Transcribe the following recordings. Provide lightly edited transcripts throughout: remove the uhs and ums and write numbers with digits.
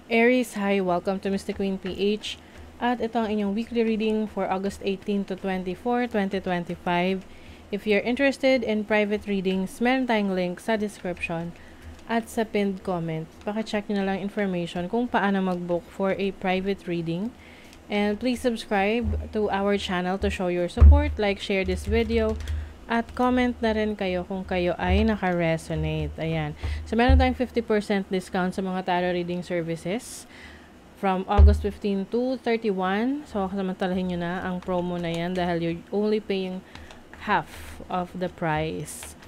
Aries, hi! Welcome to Mystic Queen PH. At ito ang inyong weekly reading for August 18 to 24, 2025. If you're interested in private readings, meron tayong link sa description at sa pinned comment. Paki-check nyo na lang information kung paano mag-book for a private reading. And please subscribe to our channel to show your support, like, share this video, at comment na rin kayo kung kayo ay naka-resonate. Ayan. So, meron tayong 50% discount sa mga tarot reading services from August 15 to 31. So, samantalahin nyo na ang promo na yan dahil you're only paying half of the price.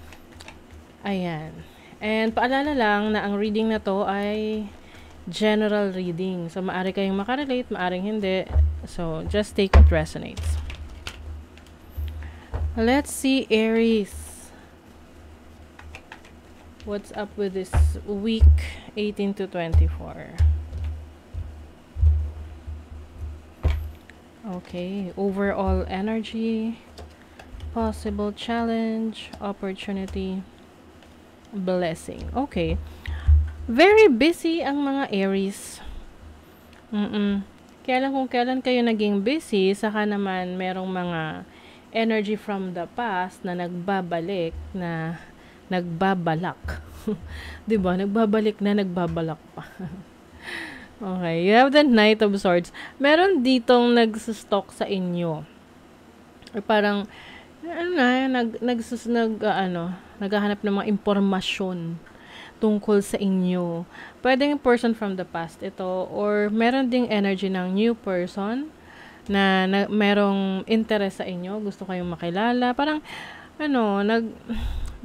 Ayan. And paalala lang na ang reading na to ay general reading. So, maaari kayong makarelate, maaring hindi. So, just take what resonates. Let's see, Aries. What's up with this week 18 to 24? Okay, overall energy, possible challenge, opportunity, blessing. Okay. Very busy ang mga Aries. Kailan kung kailan kayo naging busy, saka naman merong mga energy from the past na nagbabalik, na nagbabalak. 'Di ba? Nagbabalik na nagbabalak pa. Okay, you have the Knight of Swords. Meron ditong nagsustok sa inyo. Or parang naghahanap ng mga impormasyon tungkol sa inyo. Pwedeng person from the past ito, or meron ding energy ng new person na merong interest sa inyo, gusto kayong makilala, parang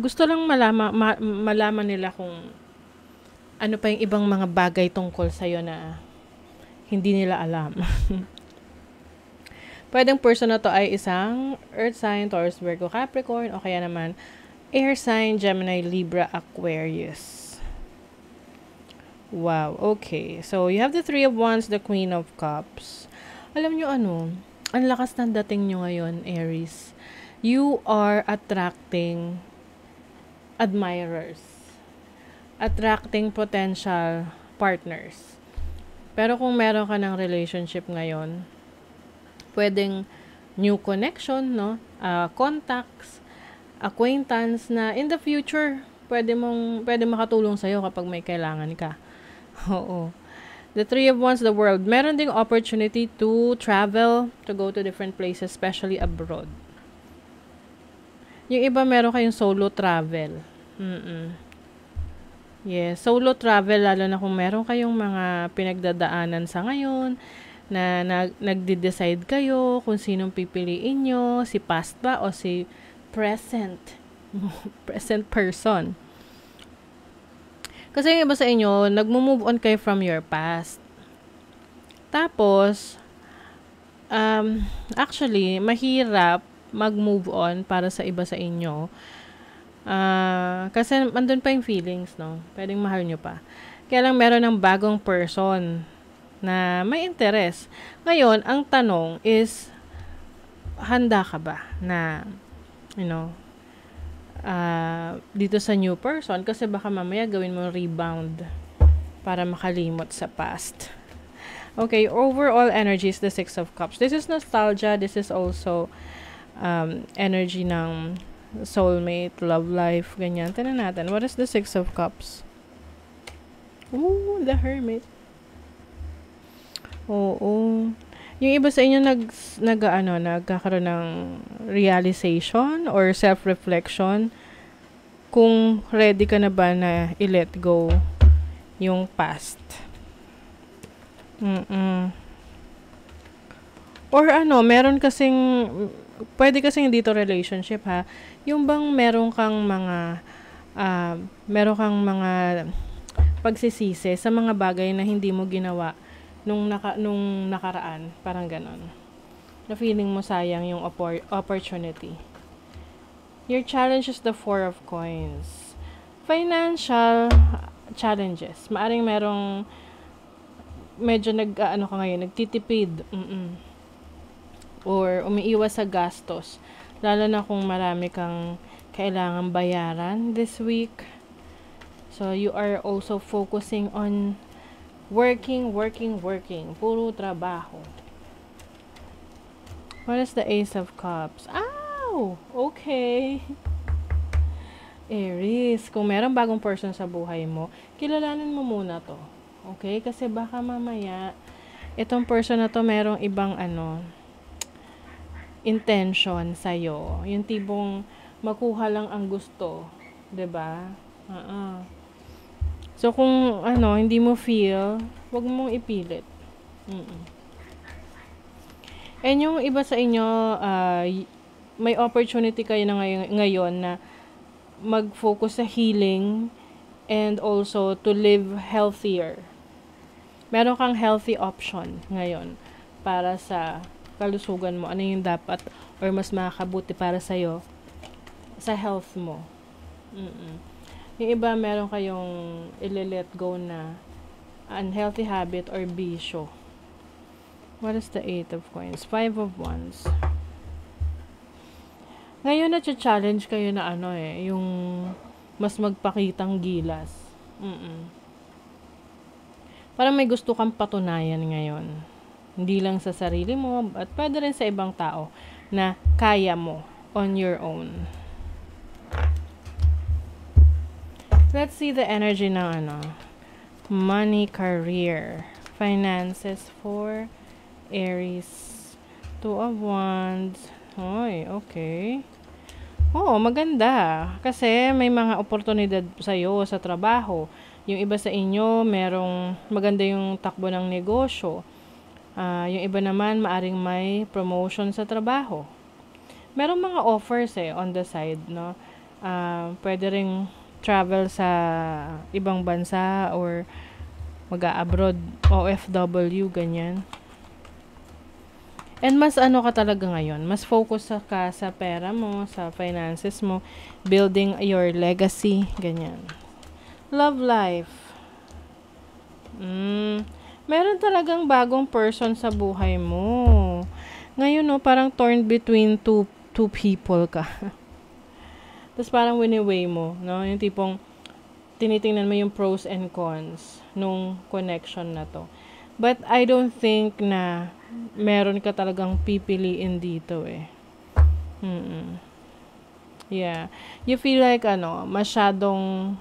gusto lang malaman nila kung ano pa yung ibang mga bagay tungkol sa iyo na hindi nila alam. Pwedeng person na to ay isang earth sign, Taurus, Virgo, Capricorn, o kaya naman air sign, Gemini, Libra, Aquarius. Wow, okay. So, you have the Three of Wands, the Queen of Cups. Alam nyo ang lakas ng dating nyo ngayon, Aries. You are attracting admirers. Attracting potential partners. Pero kung meron ka ng relationship ngayon, pwedeng new connection, no? Contacts, acquaintance na in the future, pwede makatulong sa'yo kapag may kailangan ka. Oo. The Three of Wands, the World. Meron ding opportunity to travel, to go to different places, especially abroad. Yung iba meron kayong solo travel. Yes, solo travel, lalo na kung meron kayong mga pinagdadaanan sa ngayon, na nagde-decide kayo kung sinong pipiliin nyo, si past ba o si present. Present person. Kasi yung iba sa inyo, nagmo-move on kayo from your past. Tapos, actually, mahirap mag-move on para sa iba sa inyo. Kasi andun pa yung feelings, no? Pwedeng mahal nyo pa. Kaya lang meron ng bagong person na may interest. Ngayon, ang tanong is, handa ka ba na, dito sa new person? Kasi baka mamaya gawin mo rebound para makalimot sa past. Okay, overall energy is the Six of Cups. This is nostalgia. This is also energy ng soulmate, love life, ganyan. Tignan natin. What is the Six of Cups? Ooh, the Hermit. Oo. Yung iba sa inyo nagkakaroon ng realization or self-reflection kung ready ka na ba na i-let go yung past. Or meron kasing, pwede kasing dito relationship, ha, yung bang meron kang mga pagsisisi sa mga bagay na hindi mo ginawa nung nakaraan, parang ganon. Na feeling mo sayang yung opportunity. Your challenge is the Four of Coins. Financial challenges. Maaring merong medyo ka ngayon, nagtitipid. Or umiiwas sa gastos. Lalo na kung marami kang kailangang bayaran this week. So, you are also focusing on Working, working, working. Puro trabaho. What is the Ace of Cups? Ow! Okay. Aries, kung meron bagong person sa buhay mo, kilalanin mo muna to. Okay? Kasi baka mamaya, itong person na to merong ibang intention sa'yo. Yung tipong makuha lang ang gusto. 'Di ba? So, kung hindi mo feel, wag mong ipilit. And yung iba sa inyo, may opportunity kayo na ngayon na mag-focus sa healing and also to live healthier. Meron kang healthy option ngayon para sa kalusugan mo. Ano yung dapat or mas makakabuti para sa'yo sa health mo. Yung iba, meron kayong i-let go na unhealthy habit or bisyo. What is the 8 of Coins? 5 of Wands. Ngayon na-challenge kayo na yung mas magpakitang gilas. Parang may gusto kang patunayan ngayon. Hindi lang sa sarili mo, at pwede rin sa ibang tao na kaya mo on your own. Let's see the energy ng money, career, finances for Aries. 2 of Wands. Hoy, okay. Oo, maganda. Kasi may mga oportunidad sa'yo sa trabaho. Yung iba sa inyo, merong maganda yung takbo ng negosyo. Yung iba naman, maaring may promotion sa trabaho. Merong mga offers on the side, no? Pwede ring travel sa ibang bansa or mag-a-abroad, OFW, ganyan. And mas ka talaga ngayon, mas focus ka sa pera mo, sa finances mo, building your legacy, ganyan. Love life. Meron talagang bagong person sa buhay mo. Ngayon, parang torn between two people ka. Tapos parang wini-weigh mo, no? Yung tipong tinitingnan mo yung pros and cons nung connection na to. But I don't think na meron ka talagang pipiliin dito Yeah. You feel like masyadong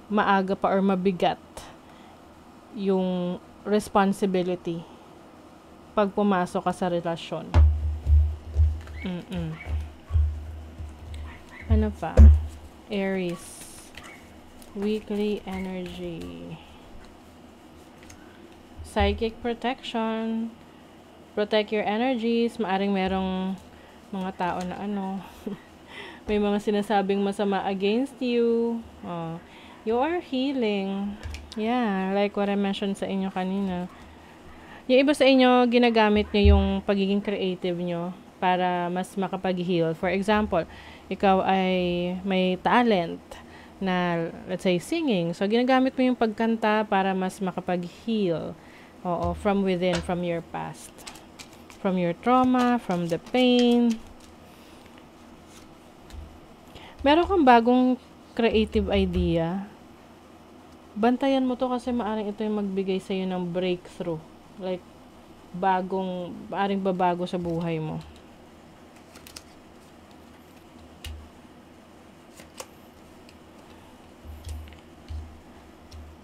maaga pa or mabigat yung responsibility pag pumasok ka sa relasyon. Ano pa? Aries. Weekly energy. Psychic protection. Protect your energies. Maaring merong mga tao na may mga sinasabing masama against you. You are healing. Yeah, like what I mentioned sa inyo kanina. Yung iba sa inyo, ginagamit nyo yung pagiging creative nyo para mas makapag-heal. For example, ikaw ay may talent na, let's say, singing. So, ginagamit mo yung pagkanta para mas makapag-heal. From within, from your past. From your trauma, from the pain. Meron kang bagong creative idea. Bantayan mo to kasi maaring ito yung magbigay sa'yo ng breakthrough. Like, maaring babago sa buhay mo.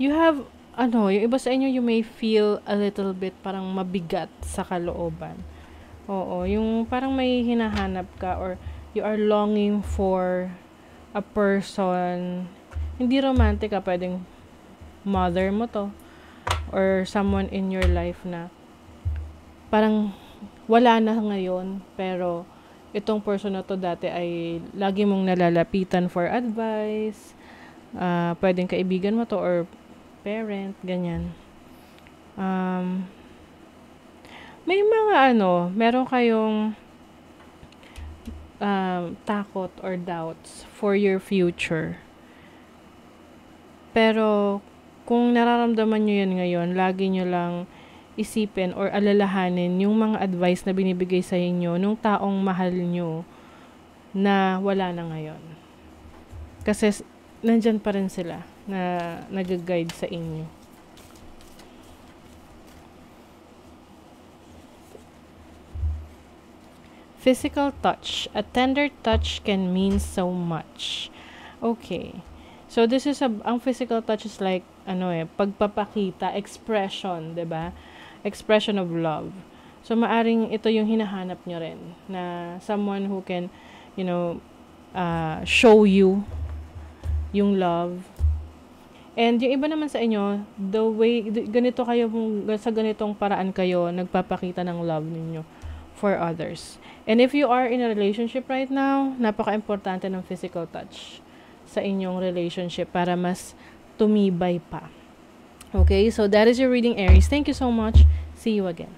You have, yung iba sa inyo, you may feel a little bit parang mabigat sa kalooban. Yung parang may hinahanap ka or you are longing for a person. Hindi romantic pwedeng mother mo to or someone in your life na parang wala na ngayon, pero itong person na to dati ay lagi mong nalalapitan for advice. Pwedeng kaibigan mo to or parent, ganyan. May mga meron kayong takot or doubts for your future. Pero kung nararamdaman nyo yan ngayon, lagi nyo lang isipin or alalahanin yung mga advice na binibigay sa inyo nung taong mahal nyo na wala na ngayon. Kasi nandyan pa rin sila na nag-guide sa inyo. Physical touch. A tender touch can mean so much. Okay. So this is ang physical touch is like pagpapakita, expression, 'di ba? Expression of love. So maaring ito yung hinahanap nyo rin na someone who can, show you yung love. And yung iba naman sa inyo, the way ganito kayo sa ganitong paraan kayo nagpapakita ng love ninyo for others. And if you are in a relationship right now, napaka-importante ng physical touch sa inyong relationship para mas tumibay pa. Okay, so that is your reading, Aries. Thank you so much. See you again.